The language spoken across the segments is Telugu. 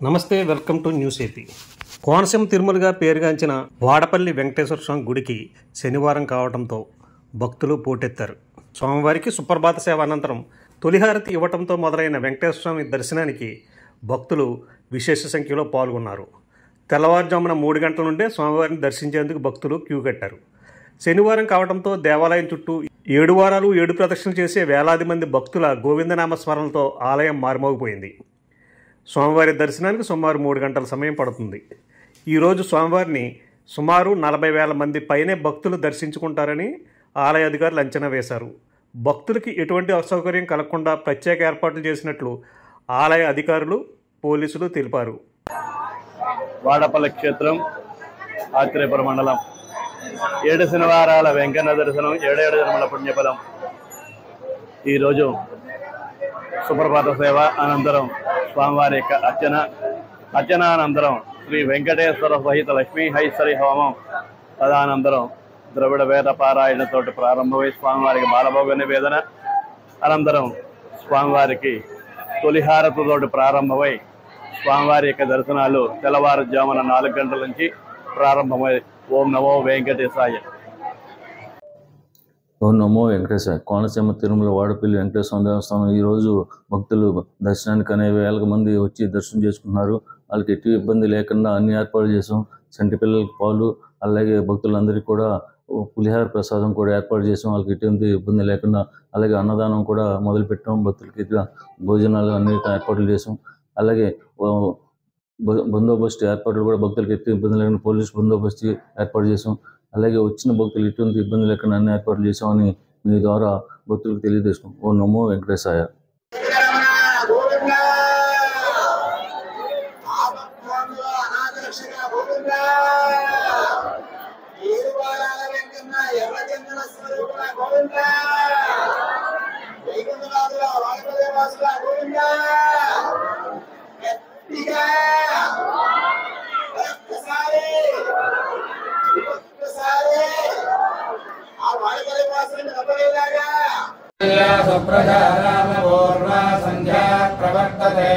నమస్తే, welcome to news AP. Konaseema తిరుమలగా పేరుగాంచిన వాడపల్లి వెంకటేశ్వర స్వామి గుడికి శనివారం కావడంతో భక్తులు పోటెత్తారు. స్వామివారికి సుప్రభాత సేవ అనంతరం తొలిహారతి ఇవ్వడంతో మొదలైన వెంకటేశ్వర స్వామి దర్శనానికి భక్తులు విశేష సంఖ్యలో పాల్గొన్నారు. తెల్లవారుజామున 3 గంటల నుండే స్వామివారిని దర్శించేందుకు భక్తులు క్యూ కట్టారు. శనివారం కావడంతో దేవాలయం చుట్టూ 7 వారాలు 7 ప్రదక్షిణలు చేసే వేలాది మంది భక్తుల గోవిందనామ స్మరణలతో ఆలయం మారుమోగిపోయింది. స్వామివారి దర్శనానికి సుమారు 3 గంటల సమయం పడుతుంది. ఈరోజు స్వామివారిని సుమారు 40,000 మంది పైనే భక్తులు దర్శించుకుంటారని ఆలయ అధికారులు అంచనా వేశారు. భక్తులకి ఎటువంటి అసౌకర్యం కలగకుండా ప్రత్యేక ఏర్పాట్లు చేసినట్లు ఆలయ అధికారులు, పోలీసులు తెలిపారు. వాడపల్లి క్షేత్రం, ఆత్రేయపురం మండలం 7 శనివారాల వెంకన్న దర్శనం, 7 జన్మల పుణ్యఫలం. ఈరోజు సుప్రభాత సేవ అనంతరం స్వామివారి యొక్క అర్చనానంతరం శ్రీ వెంకటేశ్వర సహిత లక్ష్మీ హైశ్వరి హోమం, తదనంతరం ద్రవిడ వేద పారాయణతో ప్రారంభమై స్వామివారికి బాలభోగ నివేదన, అనంతరం స్వామివారికి తొలిహారతితోటి ప్రారంభమై స్వామివారి యొక్క దర్శనాలు తెల్లవారుజామున 4 గంటల నుంచి ప్రారంభమై ఓం నమో వెంకటేశాయ. ఓం నమో వెంకటేశ్వర. కోనసీమ తిరుమల వాడపల్లి వెంకటేశ్వర దేవస్థానం ఈరోజు భక్తులు దర్శనానికి అనేక వేల మంది వచ్చి దర్శనం చేసుకుంటున్నారు. వాళ్ళకి ఎట్టి ఇబ్బంది లేకుండా అన్ని ఏర్పాట్లు చేసాం. చంటి పిల్లలకి పాలు, అలాగే భక్తులందరికీ కూడా పులిహార ప్రసాదం కూడా ఏర్పాటు చేసాం. వాళ్ళకి ఎటువంటి ఇబ్బంది లేకుండా, అలాగే అన్నదానం కూడా మొదలుపెట్టాం. భక్తులకి భోజనాలు అన్ని ఏర్పాట్లు చేసాం. అలాగే బందోబస్తు ఏర్పాట్లు కూడా భక్తులకి ఎట్టి ఇబ్బంది లేకుండా పోలీసు బందోబస్తు ఏర్పాటు చేసాం. అలాగే వచ్చిన భక్తులు ఎటువంటి ఇబ్బంది లేకుండా అన్ని ఏర్పాట్లు చేసామని మీ ద్వారా భక్తులకు తెలియజేస్తాం. ఓ నమో వెంకటేశాయ. సుప్రజారామపూర్వా సంధ్యా ప్రవర్తతే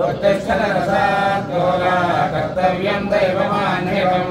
ఉత్తిష్ఠత రసాద్యోలా కర్తవ్యం దైవమాన్యవం.